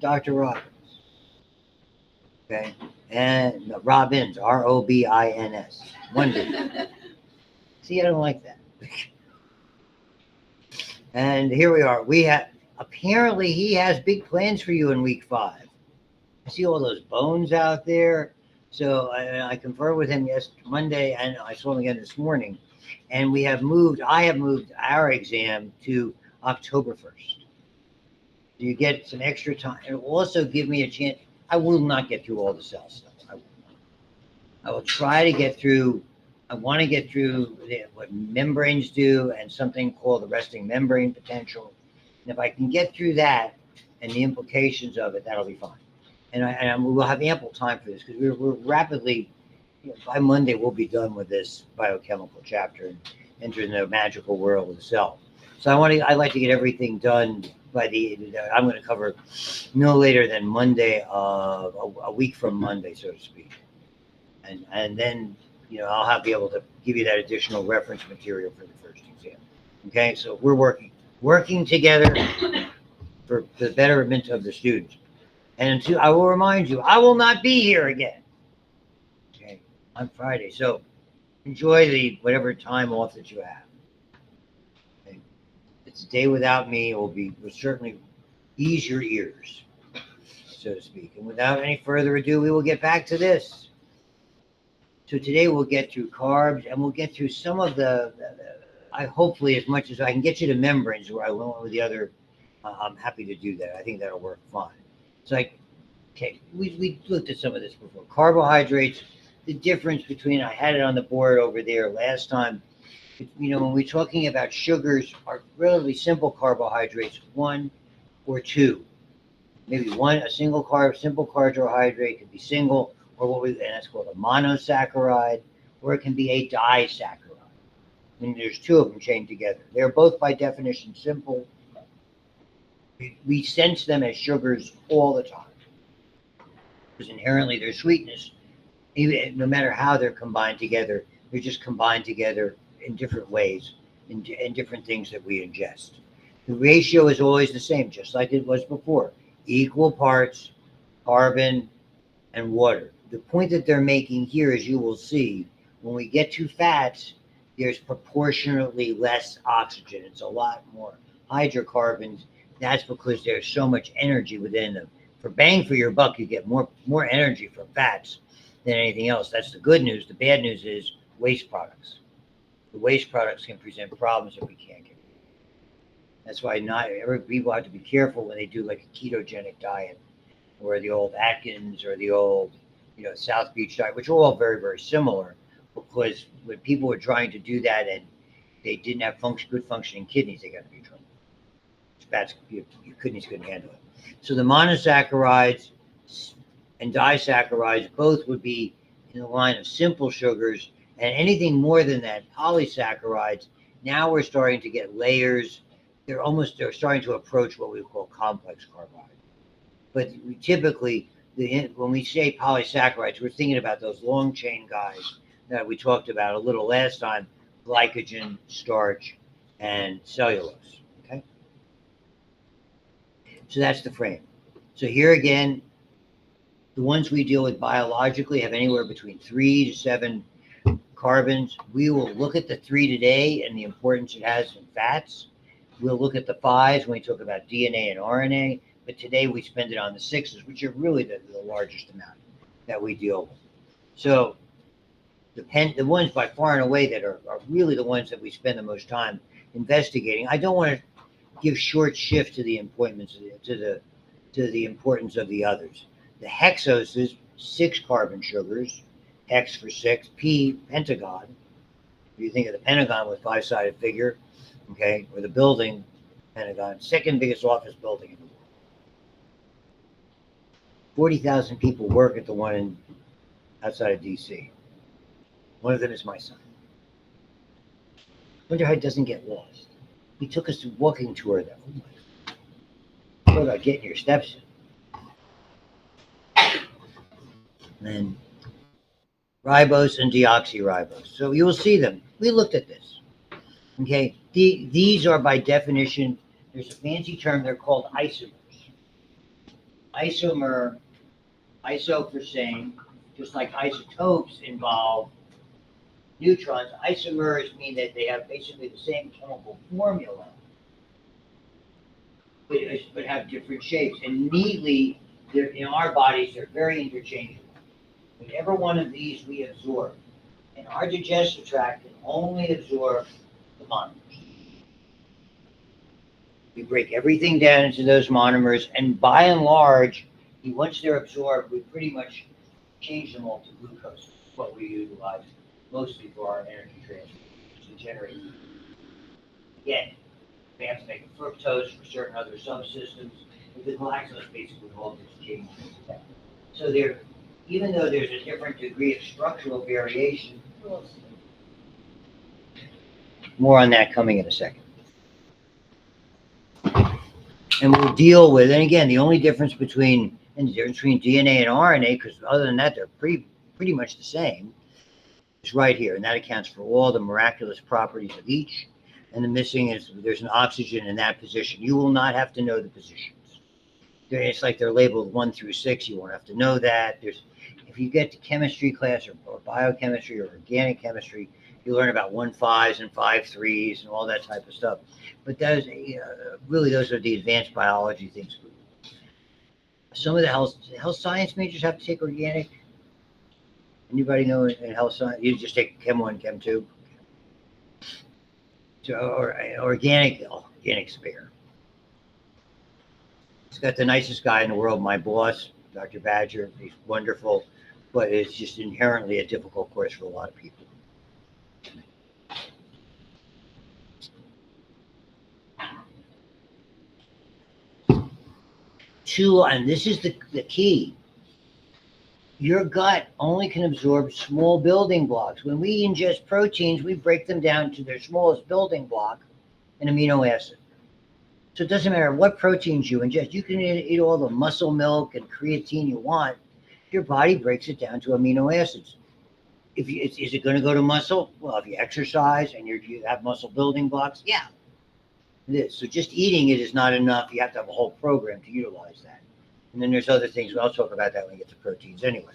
Dr. Robbins. Okay, and no, Robbins, Robins, one D. See, I don't like that. And here we are. We have apparently he has big plans for you in week 5. I see all those bones out there. So I conferred with him Monday, and I saw him again this morning. And we have moved. I have moved our exam to October 1st. You get some extra time. It will also give me a chance. I will not get through all the cell stuff. I will try to get through. I want to get through what membranes do and something called the resting membrane potential. And if I can get through that and the implications of it, that'll be fine. And we will have ample time for this because we're rapidly, by Monday, we'll be done with this biochemical chapter and enter the magical world of the cell. So I'd like to get everything done by I'm going to cover no later than Monday, a week from Monday, so to speak. And then, I'll be able to give you that additional reference material for the first exam. Okay, so we're working together for the betterment of the students. And I will remind you, I will not be here again. Okay, on Friday. So enjoy whatever time off that you have. Okay. It's a day without me. It will certainly ease your ears, so to speak. And without any further ado, we will get back to this. So today we'll get through carbs and we'll get through some of I hopefully as much as I can get you to membranes where I went with the other. I'm happy to do that. I think that'll work fine. Okay, we looked at some of this before. Carbohydrates, the difference between, I had it on the board over there last time. When we're talking about sugars, are relatively simple carbohydrates, 1 or 2. Maybe a simple carbohydrate could be single, or and that's called a monosaccharide, or it can be a disaccharide. There's 2 of them chained together. They're both by definition simple. We sense them as sugars all the time because inherently their sweetness, no matter how they're combined together, they're just combined together in different ways, in different things that we ingest. The ratio is always the same, just like it was before. Equal parts carbon and water. The point that they're making here, as you will see, when we get to fats, there's proportionately less oxygen. It's a lot more hydrocarbons. That's because there's so much energy within them. For bang for your buck, you get more energy from fats than anything else. That's the good news. The bad news is waste products. The waste products can present problems if we can't get rid of them. That's why people have to be careful when they do like a ketogenic diet, or the old Atkins, or the old South Beach diet, which are all very, very similar, because when people were trying to do that and they didn't have good functioning kidneys, they got into trouble. Your kidneys couldn't handle it. So the monosaccharides and disaccharides both would be in the line of simple sugars, and anything more than that, polysaccharides, now we're starting to get layers. They're starting to approach what we call complex carbohydrates. But we typically, when we say polysaccharides, we're thinking about those long chain guys that we talked about a little last time: glycogen, starch, and cellulose. Okay, so that's the frame. So here again, the ones we deal with biologically have anywhere between 3 to 7 carbons. We will look at the 3 today and the importance it has in fats. We'll look at the 5s when we talk about DNA and RNA. But today we spend it on the 6s, which are really the largest amount that we deal with. So the ones by far and away that are really the ones that we spend the most time investigating. I don't want to give short shift to the importance of the others. The hexoses, 6 carbon sugars, hex for 6, P, pentagon. If you think of the pentagon with 5-sided figure, okay, or the building, Pentagon, second biggest office building in the world. 40,000 people work at the one outside of D.C. One of them is my son. Wonder how he doesn't get lost. He took us to walking tour there. Oh my. What about getting your steps in? And ribose and deoxyribose. So you will see them. We looked at this. Okay, these are by definition, there's a fancy term, they're called isomers. isomer, iso for same, just like isotopes involve neutrons. Isomers mean that they have basically the same chemical formula, but have different shapes. And neatly, they're, in our bodies, they're very interchangeable. Whatever one of these we absorb, and our digestive tract can only absorb the monomers. We break everything down into those monomers, and by and large, once they're absorbed, we pretty much change them all to glucose, what we utilize mostly for our energy transfer to generate. Again, we have to make a fructose for certain other subsystems, but the galactose basically all gets changed. So there, even though there's a different degree of structural variation, more on that coming in a second. And we'll deal with, and again, the only difference between DNA and RNA, because other than that, they're pretty much the same, is right here. And that accounts for all the miraculous properties of each. And the missing is there's an oxygen in that position. You will not have to know the positions. It's like they're labeled 1 through 6. You won't have to know that. If you get to chemistry class or biochemistry or organic chemistry, you learn about 1,5s and 5,3s and all that type of stuff. But those, really, those are the advanced biology things. Some of the health science majors have to take organic. Anybody know in health science? You just take Chem 1, Chem 2. So, or organic spare. He's got the nicest guy in the world, my boss, Dr. Badger. He's wonderful, but it's just inherently a difficult course for a lot of people. And this is the key. Your gut only can absorb small building blocks. When we ingest proteins, we break them down to their smallest building block, an amino acid. So it doesn't matter what proteins you ingest. You can eat all the muscle milk and creatine you want. Your body breaks it down to amino acids. Is it going to go to muscle? Well, if you exercise and you have muscle building blocks, yeah, it is. So just eating it is not enough. You have to have a whole program to utilize that. And then there's other things. I'll talk about that when we get to proteins anyway.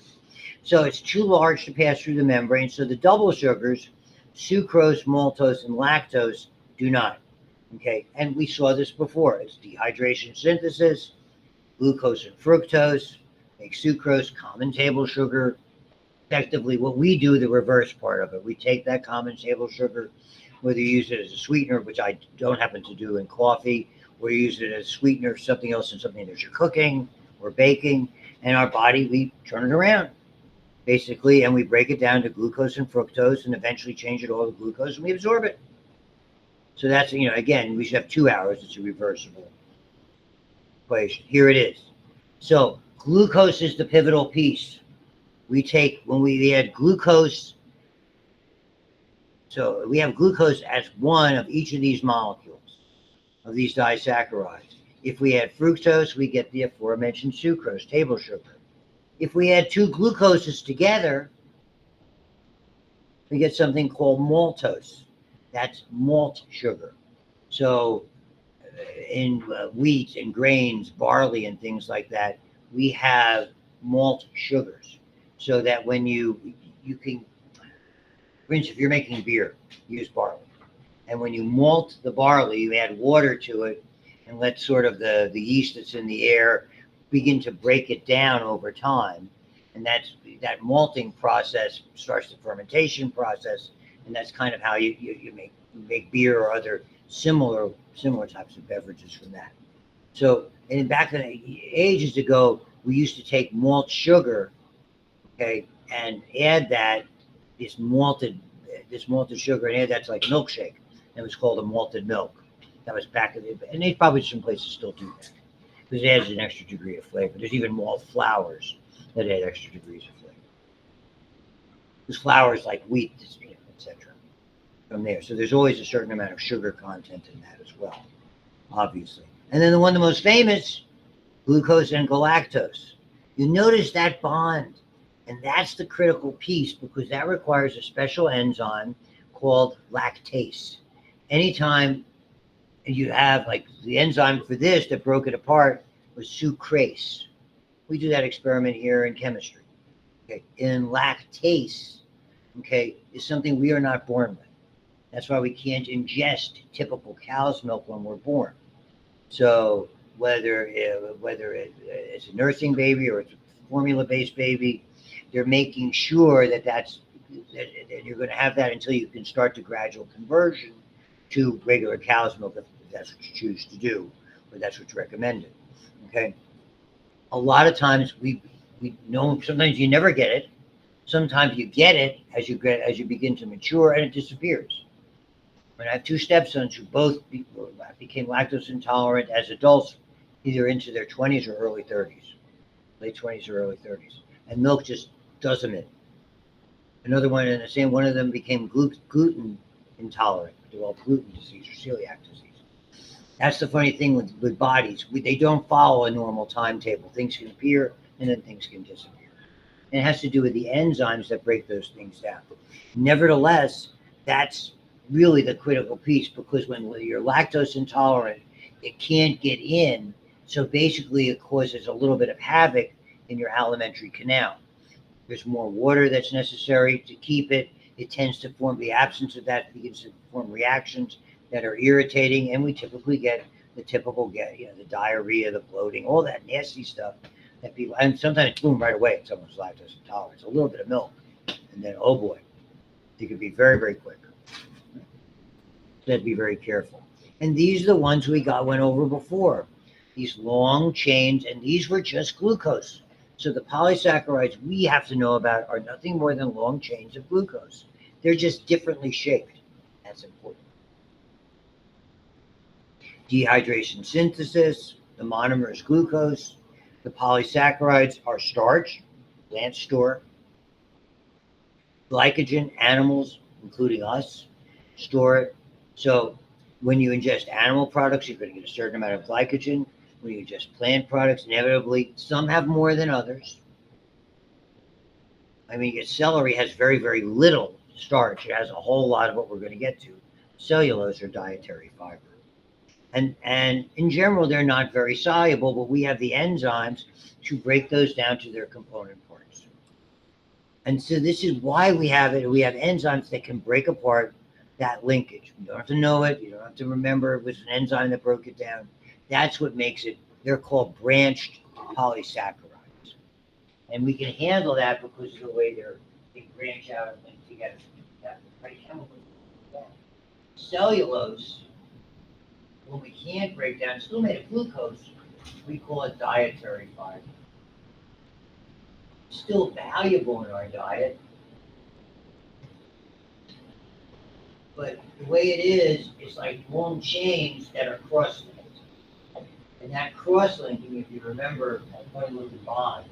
So it's too large to pass through the membrane. So the double sugars, sucrose, maltose, and lactose, do not. Okay, and we saw this before. It's dehydration synthesis, glucose and fructose, make sucrose, common table sugar. Effectively, what we do, the reverse part of it, we take that common table sugar, whether you use it as a sweetener, which I don't happen to do in coffee, or you use it as a sweetener, something else in something that you're cooking or baking, and our body, we turn it around, basically, and we break it down to glucose and fructose, and eventually change it all to glucose, and we absorb it. So that's, again, we should have 2 hours. It's a reversible equation. Here it is. So glucose is the pivotal piece. When we add glucose, so we have glucose as one of each of these molecules, of these disaccharides. If we add fructose, we get the aforementioned sucrose, table sugar. If we add 2 glucoses together, we get something called maltose. That's malt sugar. So in wheat and grains, barley and things like that, we have malt sugars. So that when you can, for instance, if you're making beer, use barley. And when you malt the barley, you add water to it and let sort of the yeast that's in the air begin to break it down over time. And that malting process starts the fermentation process. And that's kind of how you make beer or other similar types of beverages from that. So, and back in the ages ago, we used to take malt sugar, okay, and add this malted sugar, and add that to like milkshake. It was called a malted milk. That was back in the, and they probably some places still do that because it adds an extra degree of flavor. There's even malt flours that add extra degrees of flavor. Because flours like wheat, etc. From there. So there's always a certain amount of sugar content in that as well, obviously. And then the most famous, glucose and galactose. You notice that bond, and that's the critical piece because that requires a special enzyme called lactase. Anytime you have, like the enzyme for this that broke it apart was sucrase. We do that experiment here in chemistry. Okay, in lactase, okay, is something we are not born with. That's why we can't ingest typical cow's milk when we're born. So it's a nursing baby or it's a formula-based baby, they're making sure that that you're going to have that until you can start the gradual conversion to regular cow's milk if that's what you choose to do, or that's what's recommended. Okay. A lot of times we know sometimes you never get it. Sometimes you get it as you begin to mature and it disappears. When I have two stepsons who both became lactose intolerant as adults, either into their 20s or early 30s, late 20s or early 30s, and milk just does them in. Another one, and the same one of them became gluten intolerant, developed gluten disease or celiac disease. That's the funny thing with bodies. They don't follow a normal timetable. Things can appear and then things can disappear. And it has to do with the enzymes that break those things down. Nevertheless, that's really the critical piece, because when you're lactose intolerant, it can't get in. So basically it causes a little bit of havoc in your alimentary canal. There's more water that's necessary to keep it. It tends to form, the absence of that begins to form reactions that are irritating, and we typically get the the diarrhea, the bloating, all that nasty stuff that people, and sometimes boom, right away, someone's lactose intolerant. A little bit of milk, and then oh boy, it could be very, very quick. So be very careful. And these are the ones we went over before. These long chains, and these were just glucose. So the polysaccharides we have to know about are nothing more than long chains of glucose. They're just differently shaped. That's important. Dehydration synthesis, the monomer is glucose. The polysaccharides are starch, plant store. Glycogen, animals, including us, store it. So when you ingest animal products, you're going to get a certain amount of glycogen. When you ingest plant products, inevitably, some have more than others. I mean, celery has very, very little starch. It has a whole lot of what we're going to get to. Cellulose or dietary fiber. And in general, they're not very soluble, but we have the enzymes to break those down to their component parts. And so this is why we have it. We have enzymes that can break apart that linkage. You don't have to know it. You don't have to remember it was an enzyme that broke it down. That's what makes it, they're called branched polysaccharides. And we can handle that because of the way they branch out and link together. Cellulose, when we can't break down, it's still made of glucose, we call it dietary fiber. It's still valuable in our diet, but the way it is, it's like long chains that are cross-linked. And that cross-linking, if you remember, when we look at bonds,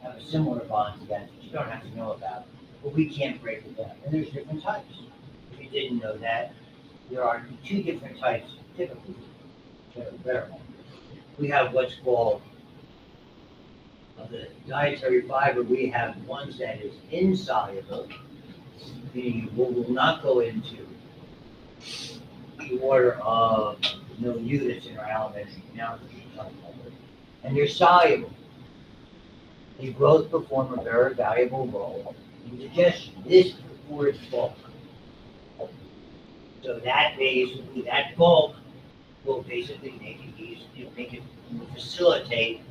have a similar bond to that you don't have to know about, but we can't break it down. And there's different types. If you didn't know that, there are two different types, typically, that are better. We have what's called the dietary fiber. We have ones that is insoluble, meaning will not go into the order of milieu that's in our alimentary canal, and they're soluble. They both perform a very valuable role in digestion. This affords bulk. So that basically, that bulk will basically make it easy, make it facilitate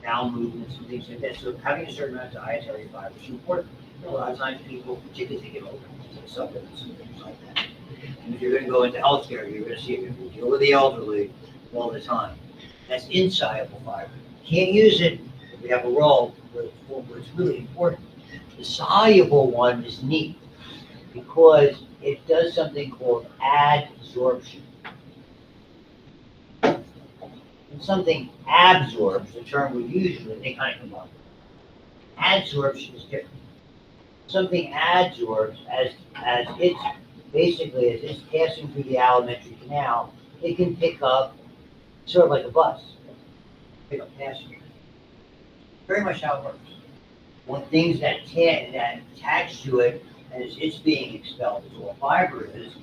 bowel movements and things like that. So having a certain amount of dietary fiber is important. A lot of times people, particularly if they get older, take supplements and things like that. And if you're going to go into healthcare, you're going to see it. You deal with the elderly all the time. That's insoluble fiber. Can't use it if we have a role where it's really important. The soluble one is neat because it does something called adsorption. When something absorbs, the term we usually, they kind of come up. Adsorption is different. Something adsorbs as it's basically, as it's passing through the alimentary canal, it can pick up, sort of like a bus, pick up passengers. Very much how it works. One things that attach to it as it's being expelled is all fiber is,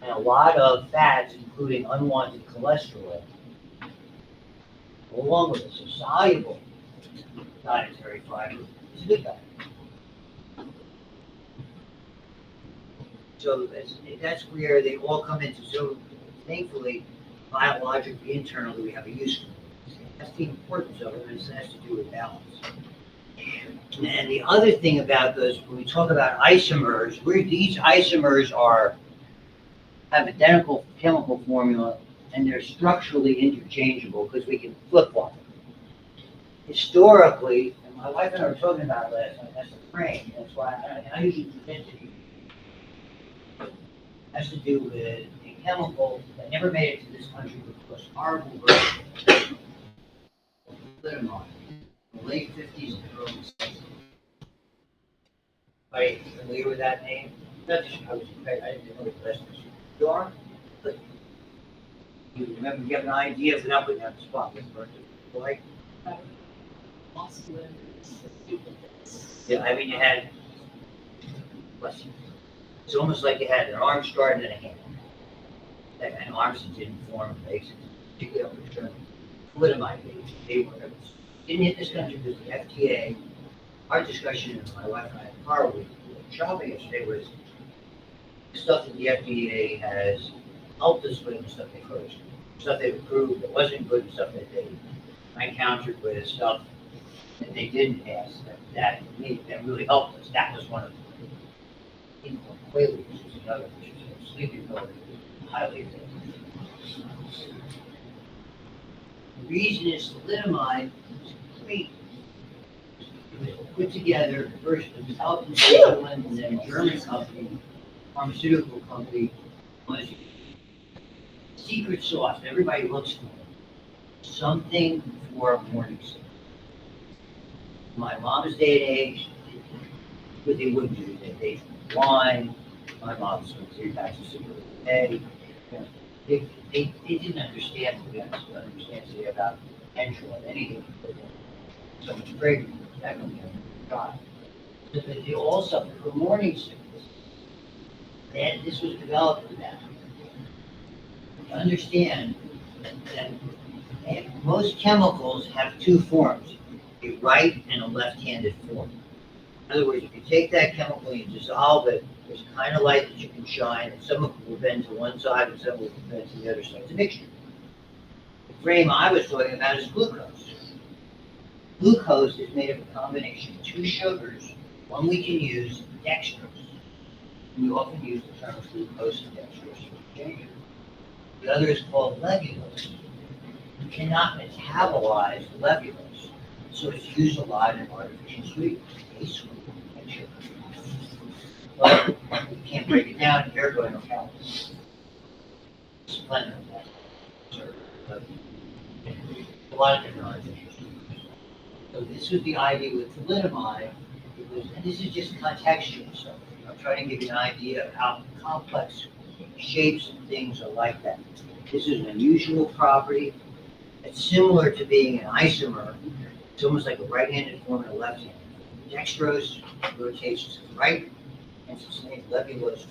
and a lot of fats, including unwanted cholesterol, along with it, so soluble dietary fiber is a good diet. So that's where they all come into. So thankfully, biologically, internally, we have a use for it. That's the importance of it, and it has to do with balance. And the other thing about those, when we talk about isomers, these isomers have identical chemical formula, and they're structurally interchangeable because we can flip-flop them. Historically, and my wife and I were talking about last night, that's the frame. That's why I usually present it. It has to do with a chemical that never made it to this country, which was horrible version of thalidomide in the late 50s and early 60s. Are you familiar with that name? Not just I didn't know the listeners. You are? But you remember, you have an idea without putting out the spot. Like, yeah, I mean, you had, bless you. It's almost like you had an arm started and a hand. And arms that didn't form legs, particularly upper extremity. Thalidomide, they didn't hit this country because the FDA, our discussion, my wife and I in the car, we were shopping yesterday, was the stuff that the FDA has helped us with and stuff they closed. Stuff they've approved that wasn't good and stuff that they encountered with stuff that they didn't pass that really helped us. That was one of them. Quaaludes was another, which is a sleeping pill, highly addictive. The reason is thalidomide is great. It was put together first it was out in Switzerland and then a German company, pharmaceutical company, was secret sauce. Everybody looks for it. Something for morning sickness. My mom's day and age, what they would do, they drink wine. My mom's smoked 3 packs of cigarettes a day. They didn't understand what we understand today about potential of anything. So much fragrance, that can be a God. But they all suffer from morning sickness. And this was developed for that. Understand that most chemicals have 2 forms, a right and a left-handed form. In other words, if you take that chemical and you dissolve it, there's a kind of light that you can shine, and some of it will bend to one side and some of it will bend to the other side. It's a mixture. The frame I was talking about is glucose. Glucose is made of a combination of 2 sugars. One we can use, dextrose. We often use the terms glucose and dextrose interchangeably. The other is called levulose. You cannot metabolize levulose, so it's used a lot in artificial sweeteners. But you can't break it down, you're going to count. Splendor of that. A lot of different artificial sweeteners. So this was the idea with thalidomide. And this is just contextual stuff. I'm trying to give you an idea of how complex shapes and things are like that. This is an unusual property. It's similar to being an isomer. It's almost like a right-handed form and a left-handed. Dextrose rotates to the right, and it's named levulose to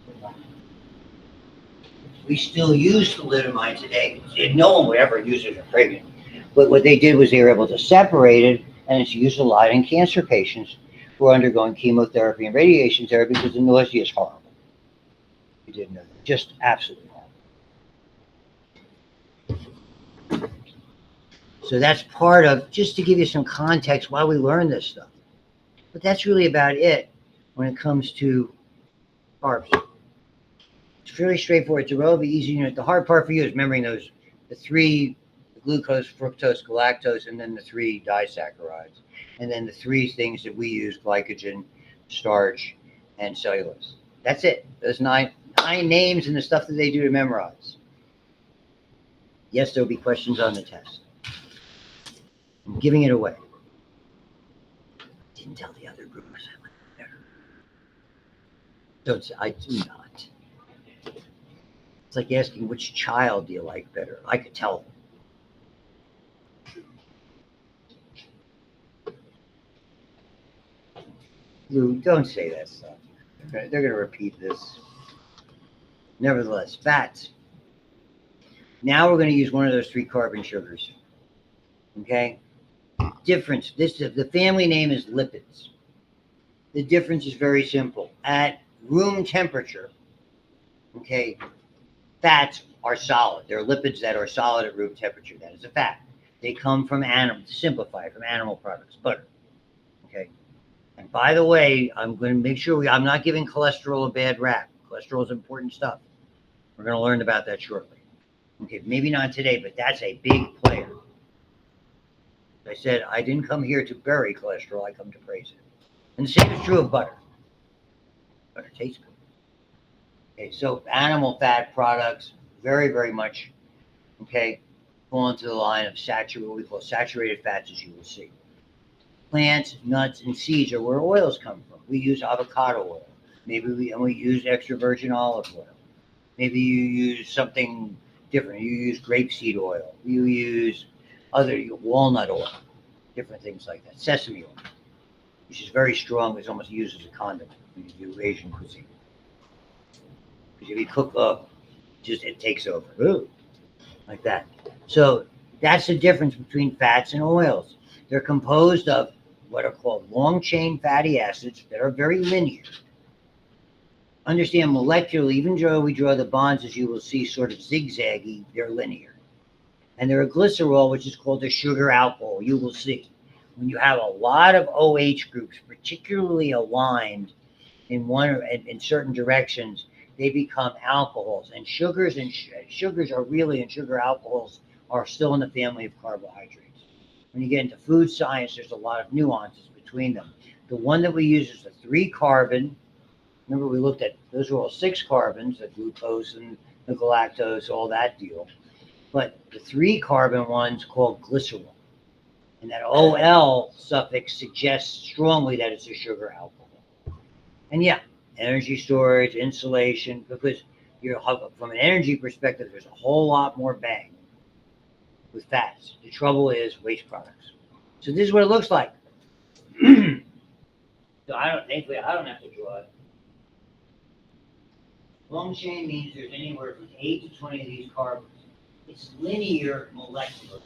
the left. We still use thalidomide today. No one would ever use it for pregnant. But what they did was they were able to separate it, and it's used a lot in cancer patients who are undergoing chemotherapy and radiation therapy because the nausea is horrible. You didn't know that. Just absolutely horrible. So that's part of, just to give you some context why we learn this stuff. But that's really about it when it comes to carbs. It's fairly straightforward. It's a relatively easy unit. The hard part for you is remembering the 3 glucose, fructose, galactose, and then the 3 disaccharides. And then the 3 things that we use, glycogen, starch, and cellulose. That's it. Those 9 names and the stuff that they do to memorize. Yes, there'll be questions on the test. I'm giving it away. Didn't tell the other groups I went there. Don't say, I do not. It's like asking which child do you like better. I could tell them. Lou, don't say that stuff. They're going to repeat this. Nevertheless, fats. Now we're going to use one of those 3 carbon sugars. Okay? difference, the family name is lipids. The difference is very simple. At room temperature, okay, fats are solid. They're lipids that are solid at room temperature. That is a fact. They come from animals, to simplify, from animal products, butter. Okay. And by the way, I'm going to make sure I'm not giving cholesterol a bad rap. Cholesterol is important stuff. We're going to learn about that shortly. Okay, maybe not today, but that's a big player. I said, I didn't come here to bury cholesterol. I come to praise it. And the same is true of butter. Butter tastes good. Okay, so animal fat products, very, very much, okay, fall into the line of what we call saturated fats, as you will see. Plants, nuts, and seeds are where oils come from. We use avocado oil. Maybe we use extra virgin olive oil. Maybe you use something different. You use grapeseed oil. You use other walnut oil, different things like that. Sesame oil, which is very strong. It's almost used as a condiment when you do Asian cuisine. Because if you cook up, it takes over. Ooh, like that. So that's the difference between fats and oils. They're composed of what are called long-chain fatty acids that are very linear. Understand molecularly, even though we draw the bonds, as you will see, sort of zigzaggy, they're linear. And they're a glycerol, which is called a sugar alcohol. You will see. When you have a lot of OH groups, particularly aligned in one or in certain directions, they become alcohols. And sugars are really, and sugar alcohols are still in the family of carbohydrates. When you get into food science, there's a lot of nuances between them. The one that we use is the 3-carbon. Remember, we looked at, those were all 6 carbons, the glucose and the galactose, all that deal. But the 3-carbon one's called glycerol. And that OL suffix suggests strongly that it's a sugar alcohol. And yeah, energy storage, insulation, because from an energy perspective, there's a whole lot more bang with fats. The trouble is waste products. So this is what it looks like. So thankfully, I don't have to draw it. Long chain means there's anywhere from 8 to 20 of these carbons. It's linear molecular.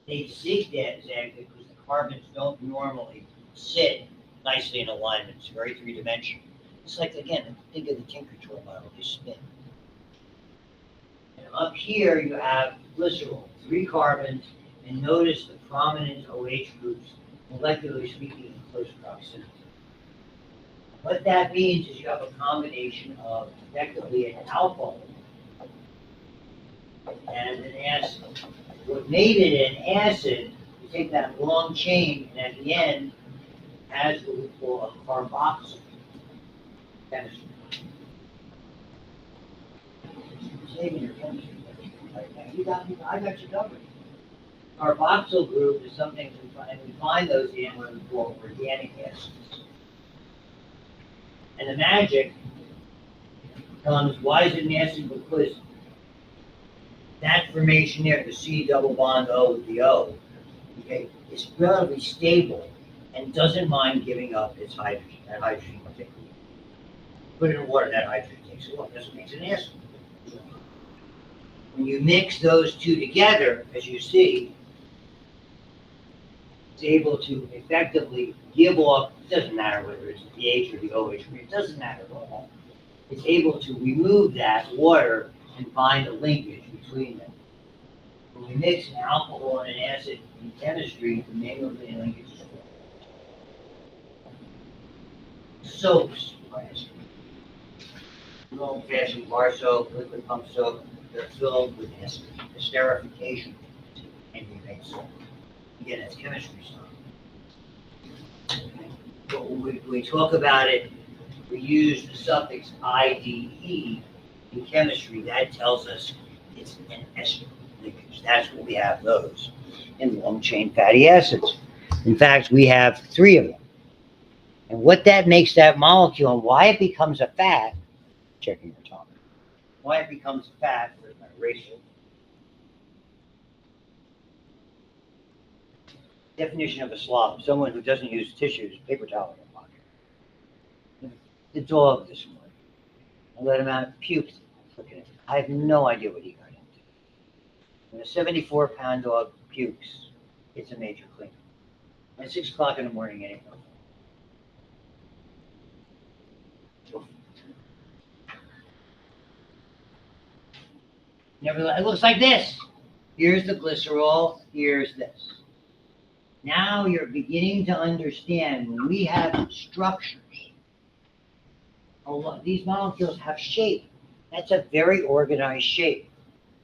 They zigzag because the carbons don't normally sit nicely in alignment. It's very three-dimensional. It's like, again, think of the Tinker Toy model, they spin. And up here you have glycerol, 3 carbons, and notice the prominent OH groups, molecularly speaking, in close proximity. What that means is you have a combination of effectively an alcohol and an acid. What made it an acid, you take that long chain, and at the end has what we call a carboxyl chemistry. Saving your chemistry. I got you covered. Carboxyl group is something we find those in what we call organic acids. And the magic comes, why is it an acid? Because that formation there, the C double bond O with the O, okay, is relatively stable and doesn't mind giving up its hydrogen. That hydrogen will take it. Put it in water, that hydrogen takes it off. That's what makes it an acid. When you mix those two together, as you see, it's able to effectively give off, it doesn't matter whether it's the H or the OH, it doesn't matter at all. It's able to remove that water and find a linkage between them. When we mix an alcohol and an acid in chemistry, the name of the linkage is soaps. Old-fashioned bar soap, liquid pump soap, they're filled with esterification and you make soap. Again, that's chemistry stuff. But when we talk about it, we use the suffix IDE in chemistry. That tells us it's an ester linkage. That's what we have those in long-chain fatty acids. In fact, we have 3 of them. And what that makes that molecule and why it becomes a fat, checking your tongue, why it becomes a fat, where's my eraser? Definition of a slob, someone who doesn't use tissues, paper towel in their pocket. The dog this morning, I let him out, puked. I have no idea what he got into. When a 74-pound dog pukes, it's a major cleanup. At 6 o'clock in the morning anyway. Nevertheless, it looks like this. Here's the glycerol, here's this. Now you're beginning to understand when we have structures, these molecules have shape. That's a very organized shape.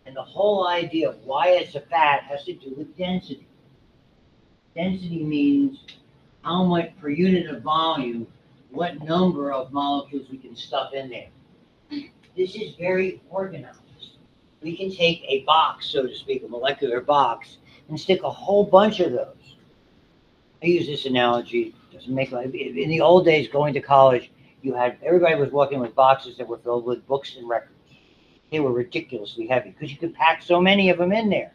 And the whole idea of why it's a fat has to do with density. Density means how much per unit of volume, what number of molecules we can stuff in there. This is very organized. We can take a box, so to speak, a molecular box, and stick a whole bunch of those. I use this analogy. Doesn't make like in the old days, going to college, everybody was walking with boxes that were filled with books and records. They were ridiculously heavy because you could pack so many of them in there.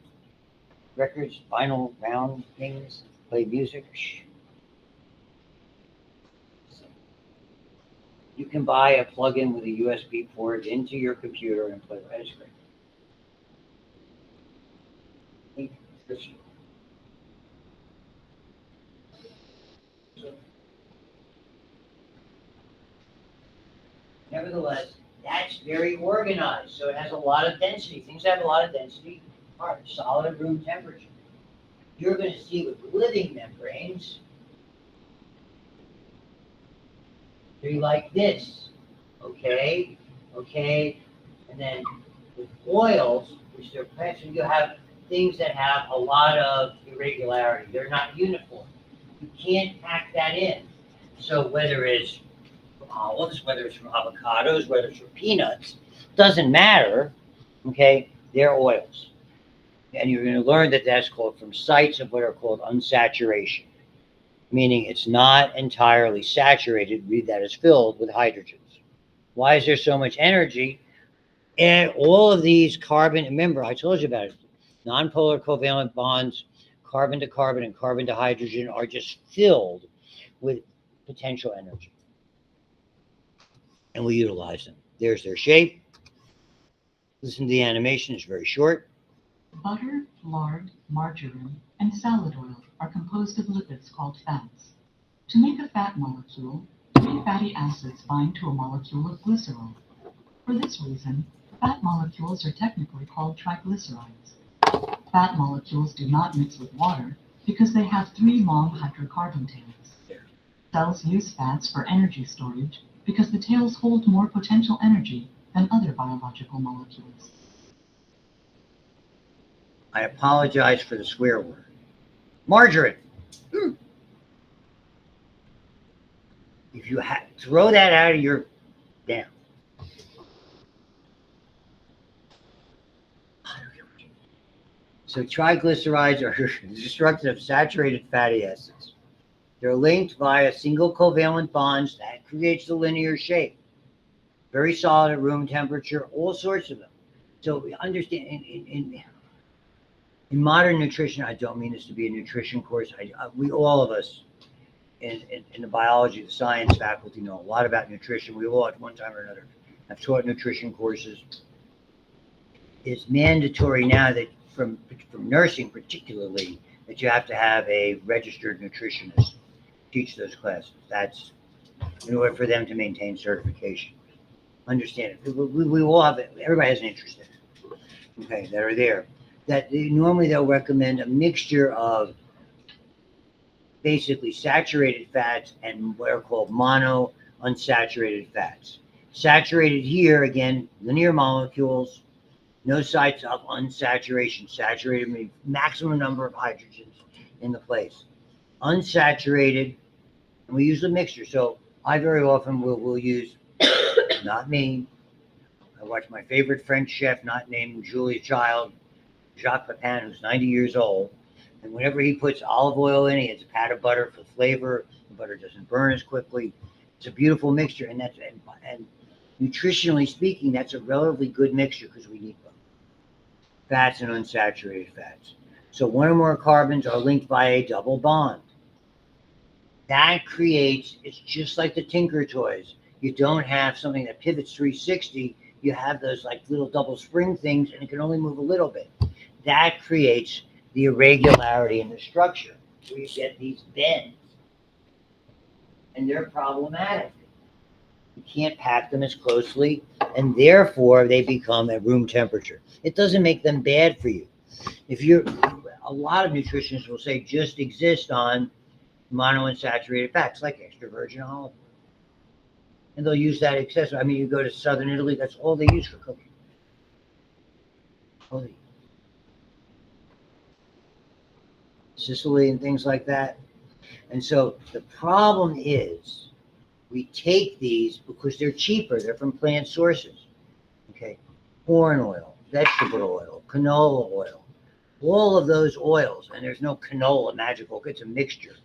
Records, vinyl, round things, play music. You can buy a plug-in with a USB port into your computer and play. That's great. Nevertheless, that's very organized, so it has a lot of density. Things that have a lot of density are solid room temperature. You're going to see with living membranes, they're like this, okay, and then with oils, which they're pressured, you have things that have a lot of irregularity. They're not uniform. You can't pack that in. So whether it's from olives, whether it's from avocados, whether it's from peanuts, doesn't matter, okay? They're oils. And you're going to learn that that's called from sites of what are called unsaturation, meaning it's not entirely saturated. Read that as filled with hydrogens. Why is there so much energy? And all of these carbon, remember, I told you about it, nonpolar covalent bonds, carbon to carbon and carbon to hydrogen are just filled with potential energy. And we utilize them. There's their shape. Listen to the animation, it's very short. Butter, lard, margarine, and salad oil are composed of lipids called fats. To make a fat molecule, 3 fatty acids bind to a molecule of glycerol. For this reason, fat molecules are technically called triglycerides. Fat molecules do not mix with water because they have 3 long hydrocarbon tails. Cells use fats for energy storage because the tails hold more potential energy than other biological molecules. I apologize for the swear word. Margarine. If you throw that out of your damn. So triglycerides are destructive of saturated fatty acids. They're linked via single covalent bonds that creates the linear shape. Very solid at room temperature, all sorts of them. So we understand in modern nutrition, I don't mean this to be a nutrition course. We all of us in the biology, the science faculty know a lot about nutrition. We all at one time or another have taught nutrition courses. It's mandatory now that from nursing particularly, that you have to have a registered nutritionist teach those classes. That's in order for them to maintain certification. Understand it. We all have it. Everybody has an interest in it. Okay, that are there. That normally they'll recommend a mixture of basically saturated fats and what are called mono unsaturated fats. Saturated here, again, linear molecules, no sites of unsaturation. Saturated means maximum number of hydrogens in the place. Unsaturated, and we use a mixture. So I very often will use, not me, I watch my favorite French chef, not named Julia Child, Jacques Pepin, who's 90 years old. And whenever he puts olive oil in, he adds a pat of butter for flavor. The butter doesn't burn as quickly. It's a beautiful mixture. And nutritionally speaking, that's a relatively good mixture because we need both fats and unsaturated fats. So one or more carbons are linked by a double bond. That creates, it's just like the Tinker Toys. You don't have something that pivots 360. You have those like little double spring things, and it can only move a little bit. That creates the irregularity in the structure. where you get these bends. And they're problematic. You can't pack them as closely, and therefore they become at room temperature. It doesn't make them bad for you. A lot of nutritionists will say just exist on monounsaturated fats like extra virgin olive oil. And they'll use that excessive. I mean, you go to southern Italy, that's all they use for cooking. Sicily and things like that. And so the problem is we take these because they're cheaper. They're from plant sources. Okay. Corn oil, vegetable oil, canola oil, all of those oils. And there's no canola magical. It's a mixture.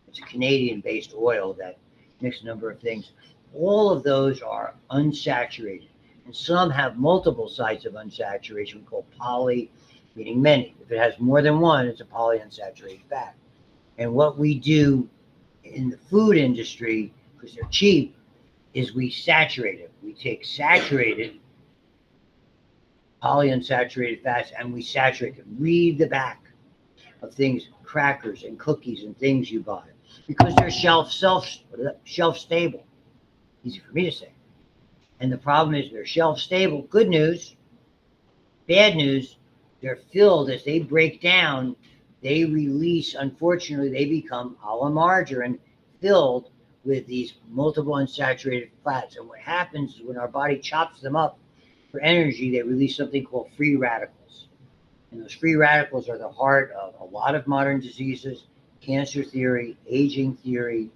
It's a Canadian-based oil that mixes a number of things. All of those are unsaturated. And some have multiple sites of unsaturation, we call poly, meaning many. If it has more than one, it's a polyunsaturated fat. And what we do in the food industry, because they're cheap, is we saturate it. We take saturated polyunsaturated fats and we saturate them. Read the back of things, crackers and cookies and things you buy, because they're shelf stable. Easy for me to say. And the problem is they're shelf stable. Good news, bad news, they're filled as they break down. They release, unfortunately, they become a la margarine, filled with these multiple unsaturated fats. And what happens is when our body chops them up for energy, they release something called free radicals. And those free radicals are the heart of a lot of modern diseases, cancer theory, aging theory,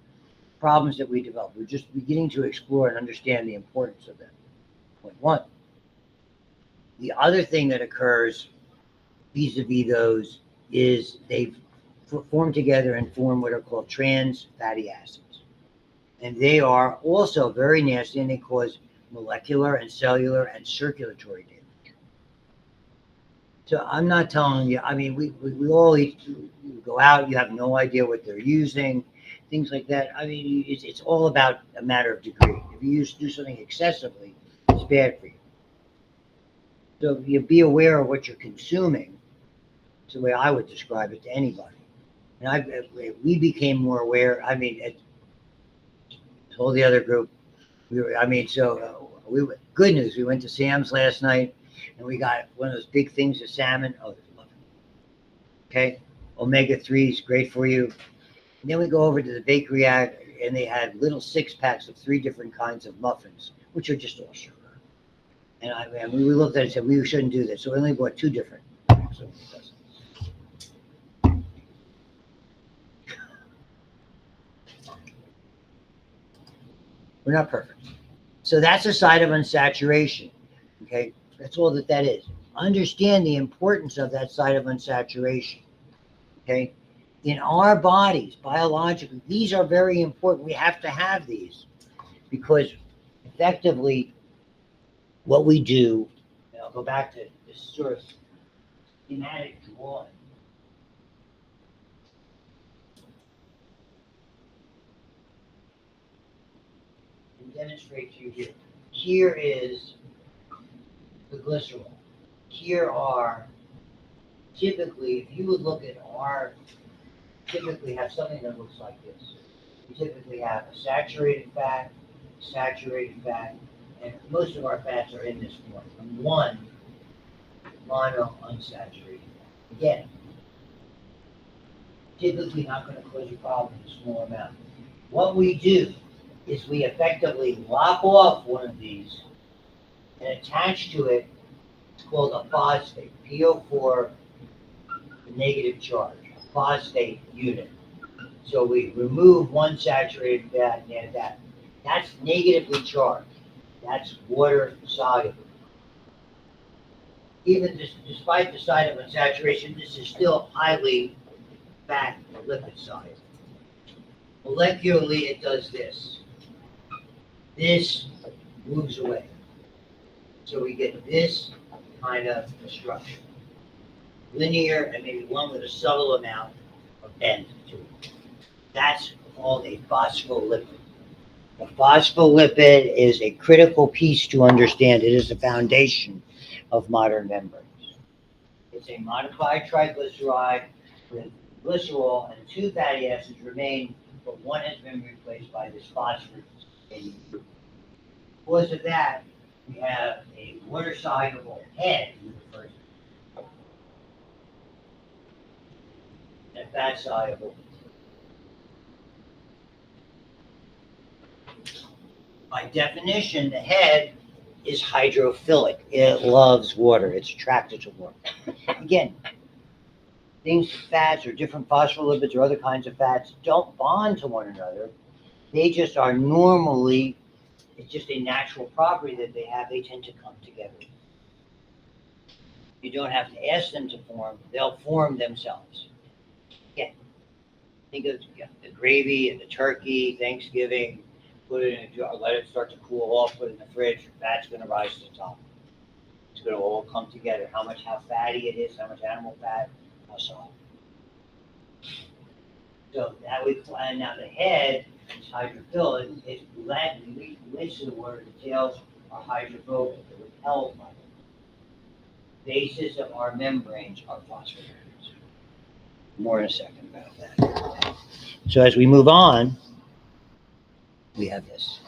problems that we develop. We're just beginning to explore and understand the importance of them. Point one. The other thing that occurs vis-a-vis those is they form together and form what are called trans fatty acids. And they are also very nasty, and they cause molecular and cellular and circulatory damage. So I'm not telling you, I mean, we all eat, you go out, you have no idea what they're using, things like that. I mean, it's all about a matter of degree. If you do something excessively, it's bad for you. So you be aware of what you're consuming. It's the way I would describe it to anybody. And we became more aware. I mean, told the other group, good news. We went to Sam's last night and we got one of those big things of salmon. Oh, there's muffin. Okay. Omega-3 is great for you. And then we go over to the bakery and they had little 6-packs of 3 different kinds of muffins, which are just all sugar. And we looked at it and said, we shouldn't do this. So we only bought 2 different packs. We're not perfect. So that's a side of unsaturation. Okay. That's all that is. Understand the importance of that side of unsaturation. Okay. In our bodies, biologically, these are very important. We have to have these because effectively what we do, and I'll go back to this sort of schematic drawing. And demonstrate to you here. Here is the glycerol. Here are typically, if you would look at typically have something that looks like this. You typically have a saturated fat, and most of our fats are in this form. And one monounsaturated. Again, typically not going to cause you problems in a small amount. What we do is we effectively lop off one of these and attach to it, it's called a phosphate, PO4, the negative charge, a phosphate unit. So we remove one saturated fat and add that. That's negatively charged. That's water soluble. Even despite the side of unsaturation, this is still highly fat or lipid side. Molecularly, it does this. This moves away. So we get this kind of structure. Linear and maybe one with a subtle amount of bend to it. That's called a phospholipid. A phospholipid is a critical piece to understand. It is the foundation of modern membranes. It's a modified triglyceride with glycerol and 2 fatty acids remain, but one has been replaced by this phosphorus group. Because of that, we have a water-soluble head in the first, and a fat-soluble. By definition, the head is hydrophilic. It loves water. It's attracted to water. Again, things, fats or different phospholipids or other kinds of fats don't bond to one another. They just are normally, it's just a natural property that they have. They tend to come together. You don't have to ask them to form. They'll form themselves. Again, think of the gravy and the turkey, Thanksgiving. Put it in a jar, let it start to cool off, put it in the fridge, your fat's going to rise to the top. It's going to all come together. How fatty it is, how much animal fat, how soft. So that we plan. Now the head is hydrophilic. It's relates to the water. The tails are hydrophobic. They're repelled by it. The basis of our membranes are phospholipids. More in a second about that. So as we move on, we have this.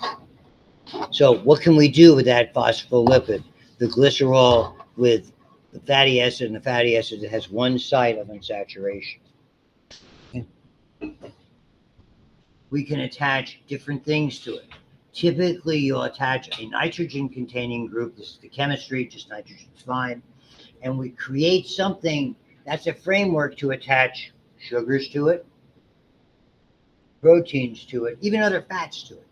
So what can we do with that phospholipid? The glycerol with the fatty acid, and the fatty acid that has one site of unsaturation. We can attach different things to it. Typically, you'll attach a nitrogen-containing group. This is the chemistry, just nitrogen's fine. And we create something that's a framework to attach sugars to it, proteins to it, even other fats to it.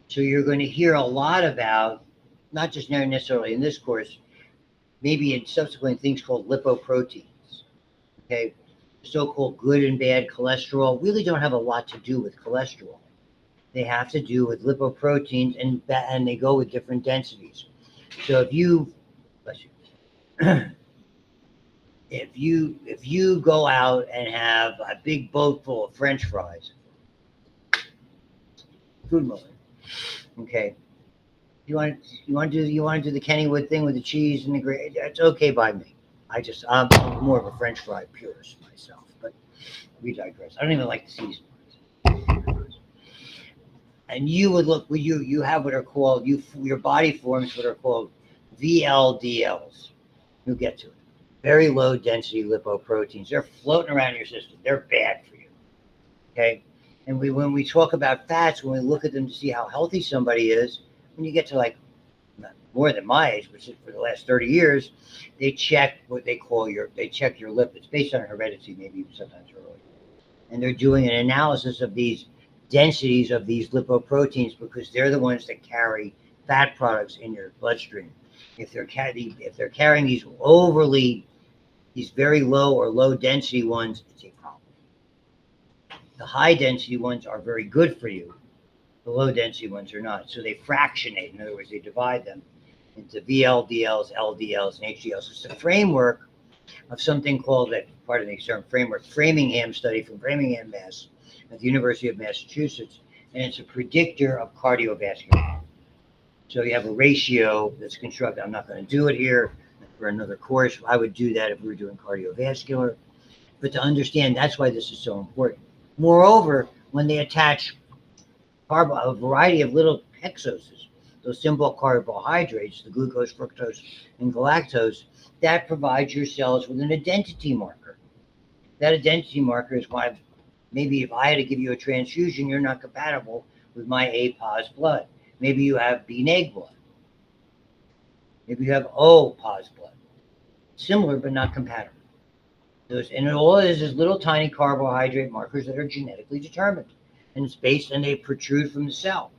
So you're going to hear a lot about, not just necessarily in this course, maybe in subsequent things called lipoproteins. Okay, so-called good and bad cholesterol really don't have a lot to do with cholesterol. They have to do with lipoproteins, and they go with different densities. So if you if you go out and have a big boat full of French fries, food moment. Okay, you want to do the Kennywood thing with the cheese and the gravy? It's okay by me. I'm more of a French fry purist myself, but we digress. I don't even like the seasoned. And you would look, you have what are called, your body forms what are called VLDLs. You'll get to it. Very low density lipoproteins. They're floating around your system. They're bad for you. Okay. And when we talk about fats, when we look at them to see how healthy somebody is, when you get to like more than my age, which is for the last 30 years, they check what they call they check your lipids based on heredity, maybe even sometimes early. And they're doing an analysis of these densities of these lipoproteins because they're the ones that carry fat products in your bloodstream. If they're carrying these very low or low density ones, it's a problem. The high density ones are very good for you. The low density ones are not. So they fractionate. In other words, they divide them into VLDLs, LDLs, and HDLs. It's a framework of something called, that part of the term framework, Framingham study from Framingham, Mass, at the University of Massachusetts, and it's a predictor of cardiovascular. So you have a ratio that's constructed. I'm not going to do it here for another course. I would do that if we were doing cardiovascular. But to understand, that's why this is so important. Moreover, when they attach a variety of little hexoses, those simple carbohydrates, the glucose, fructose, and galactose, that provides your cells with an identity marker. That identity marker is why maybe if I had to give you a transfusion, you're not compatible with my A-pos blood. Maybe you have B-neg blood. Maybe you have O-pos blood. Similar, but not compatible. And all it is little tiny carbohydrate markers that are genetically determined. And it's based, and they protrude from the cell.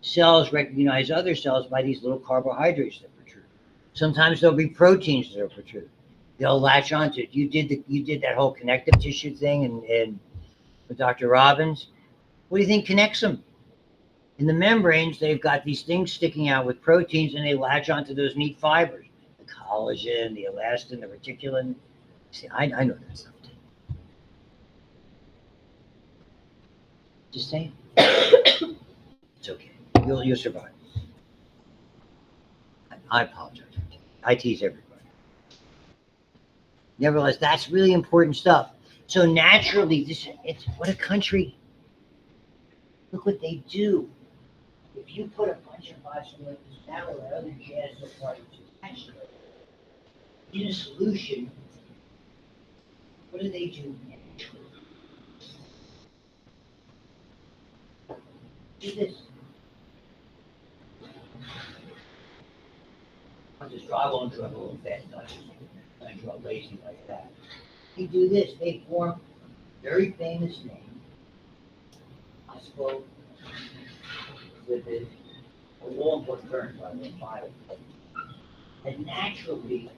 Cells recognize other cells by these little carbohydrates that protrude. Sometimes there'll be proteins that protrude. They'll latch onto it. You did that whole connective tissue thing and with Dr. Robbins. What do you think connects them? In the membranes, they've got these things sticking out with proteins, and they latch onto those neat fibers. The collagen, the elastin, the reticulin. See, I know that stuff too. Just saying. It's okay. You'll survive. I apologize. I tease everybody. Nevertheless, that's really important stuff. So naturally, it's what a country. Look what they do. If you put a bunch of phosphorus metal or other gas particles attached to it in a solution, what do they do naturally? Do this. I'll just drive on to a little bit, not draw lazy like that. They do this. They form a very famous name. Phospholipid, a long current by the Biol. And naturally,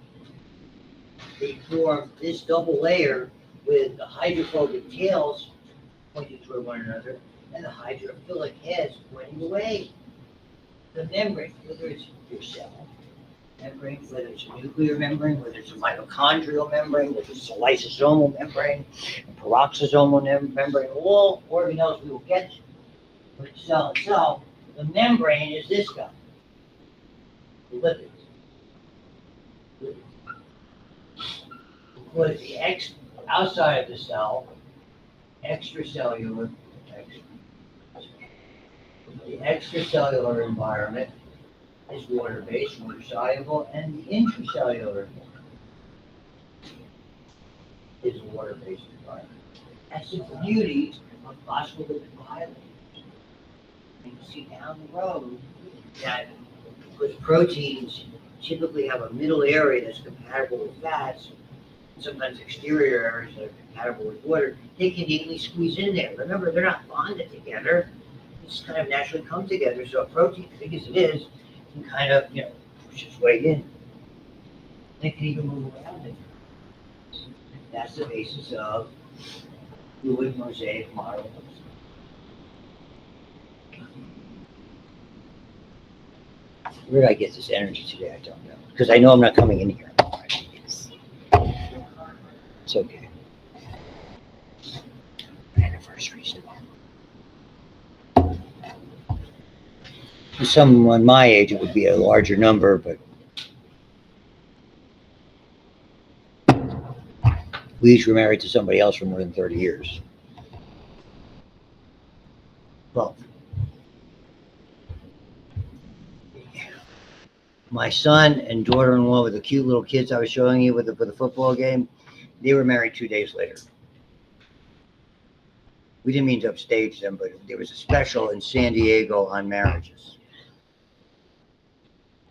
they form this double layer with the hydrophobic tails pointing toward one another and the hydrophilic heads pointing away. The membrane, whether it's your cell membrane, whether it's a nuclear membrane, whether it's a mitochondrial membrane, whether it's a lysosomal membrane, a peroxisomal membrane, all organelles we will get to. But cell itself, the membrane is this guy, the lipids. Because the outside of the cell, extracellular, the extracellular environment is water-based, water-soluble, and the intracellular is a water-based environment. That's the beauty of phospholipid biology. And you see down the road that because proteins typically have a middle area that's compatible with fats, and sometimes exterior areas that are compatible with water, they can neatly squeeze in there. Remember, they're not bonded together. They just kind of naturally come together. So a protein, big as it is, can kind of, push its way in. They can even move around it. That's the basis of fluid mosaic models. Where did I get this energy today? I don't know. Because I know I'm not coming in here. It's okay. Anniversaries. For someone my age, it would be a larger number, but we each were married to somebody else for more than 30 years. Well, my son and daughter-in-law with the cute little kids I was showing you with the football game, they were married 2 days later. We didn't mean to upstage them, but there was a special in San Diego on marriages.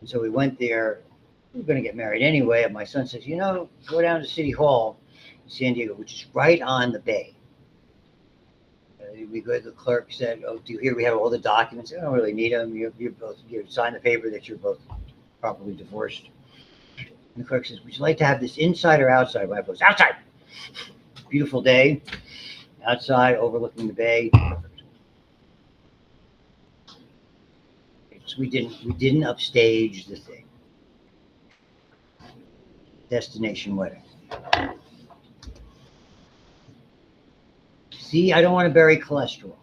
And so we went there. We were going to get married anyway. And my son says, go down to City Hall in San Diego, which is right on the bay. We go. The clerk said, "Oh, do you hear we have all the documents? I don't really need them. You sign the paper that you're both properly divorced." And the clerk says, "Would you like to have this inside or outside?" My wife goes, "Outside." Beautiful day, outside overlooking the bay. So we didn't upstage the thing. Destination wedding. See, I don't want to bury cholesterol.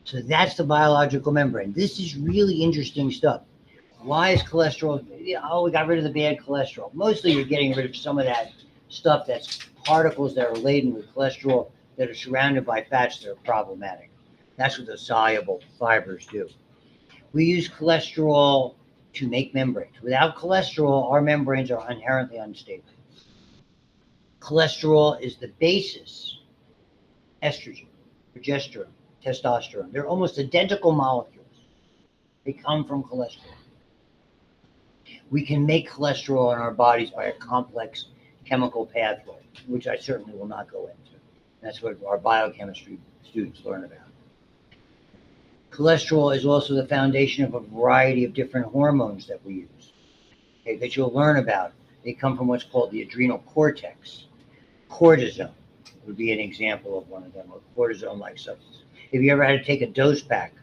So that's the biological membrane. This is really interesting stuff. Why is cholesterol? We got rid of the bad cholesterol. Mostly you're getting rid of some of that stuff that's particles that are laden with cholesterol that are surrounded by fats that are problematic. That's what the soluble fibers do. We use cholesterol to make membranes. Without cholesterol, our membranes are inherently unstable. Cholesterol is the basis. Estrogen, progesterone, testosterone. They're almost identical molecules. They come from cholesterol. We can make cholesterol in our bodies by a complex chemical pathway, which I certainly will not go into. That's what our biochemistry students learn about. Cholesterol is also the foundation of a variety of different hormones that we use, that you'll learn about. They come from what's called the adrenal cortex. Cortisone would be an example of one of them, a cortisone-like substance. If you ever had to take a dose pack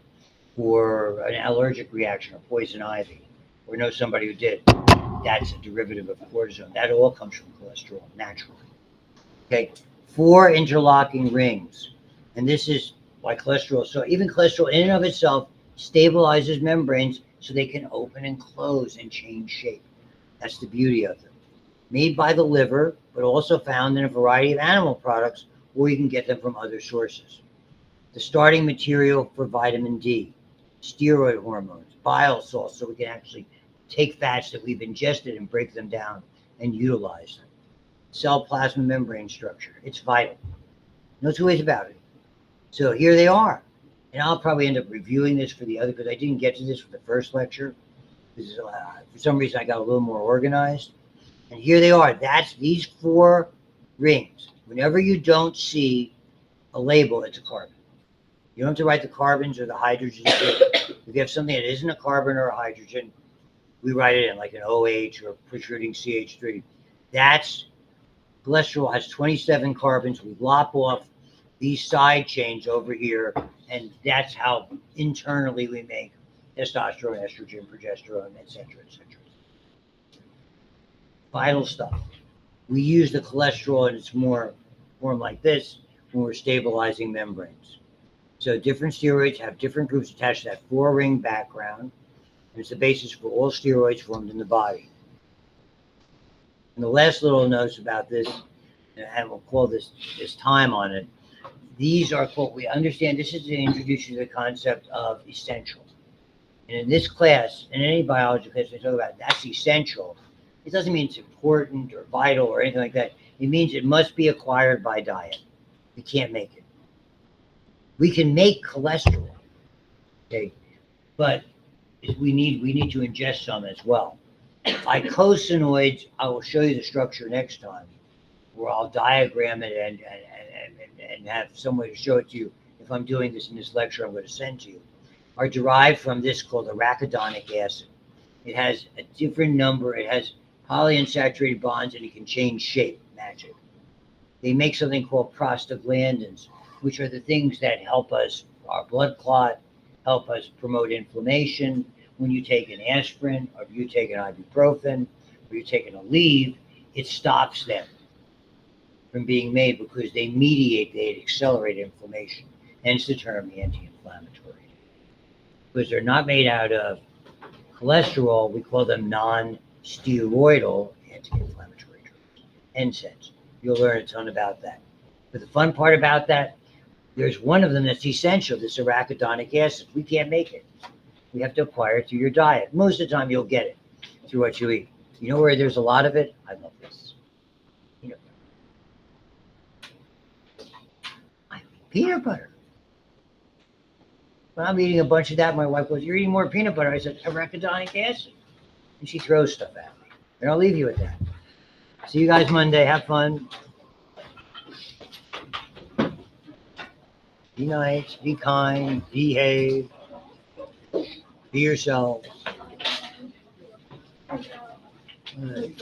for an allergic reaction or poison ivy, or know somebody who did, that's a derivative of cortisone. That all comes from cholesterol, naturally. Okay, 4 interlocking rings. And this is why cholesterol, so even cholesterol in and of itself stabilizes membranes so they can open and close and change shape. That's the beauty of them. made by the liver, but also found in a variety of animal products, or you can get them from other sources. The starting material for vitamin D, steroid hormones, bile salts, so we can actually take fats that we've ingested and break them down and utilize them. Cell plasma membrane structure, it's vital. No two ways about it. So here they are. And I'll probably end up reviewing this for the other, because I didn't get to this for the first lecture. Because for some reason I got a little more organized. And here they are. That's these 4 rings. Whenever you don't see a label, it's a carbon. You don't have to write the carbons or the hydrogens. If you have something that isn't a carbon or a hydrogen, we write it in like an OH or protruding CH3. That's cholesterol has 27 carbons. We lop off these side chains over here, and that's how internally we make testosterone, estrogen, progesterone, etc., etc. Vital stuff. We use the cholesterol in its more form like this when we're stabilizing membranes. So different steroids have different groups attached to that 4-ring background, and it's the basis for all steroids formed in the body. And the last little notes about this, and we'll call this time on it. These are what we understand. This is to introduce you to the concept of essential. And in this class, in any biology class, we talk about that's essential. It doesn't mean it's important or vital or anything like that. It means it must be acquired by diet. We can't make it. We can make cholesterol, okay, but we need to ingest some as well. Eicosanoids, I will show you the structure next time, where I'll diagram it and have some way to show it to you. If I'm doing this in this lecture, I'm going to send to you, are derived from this called arachidonic acid. It has a different number. It has polyunsaturated bonds, and it can change shape, magic. They make something called prostaglandins, which are the things that help us, our blood clot, help us promote inflammation. When you take an aspirin, or you take an ibuprofen, or you're taking a Aleve, it stops them from being made because they accelerate inflammation. Hence the term anti-inflammatory. Because they're not made out of cholesterol, we call them non-steroidal anti-inflammatory drugs. NSAIDs. You'll learn a ton about that. But the fun part about that, there's one of them that's essential, this arachidonic acid. We can't make it. We have to acquire it through your diet. Most of the time, you'll get it through what you eat. You know where there's a lot of it? I love this. Peanut butter. I mean, peanut butter. When I'm eating a bunch of that, my wife goes, "You're eating more peanut butter." I said, "Arachidonic acid." And she throws stuff at me. And I'll leave you with that. See you guys Monday. Have fun. Be nice. Be kind. Behave. Be yourselves. All right.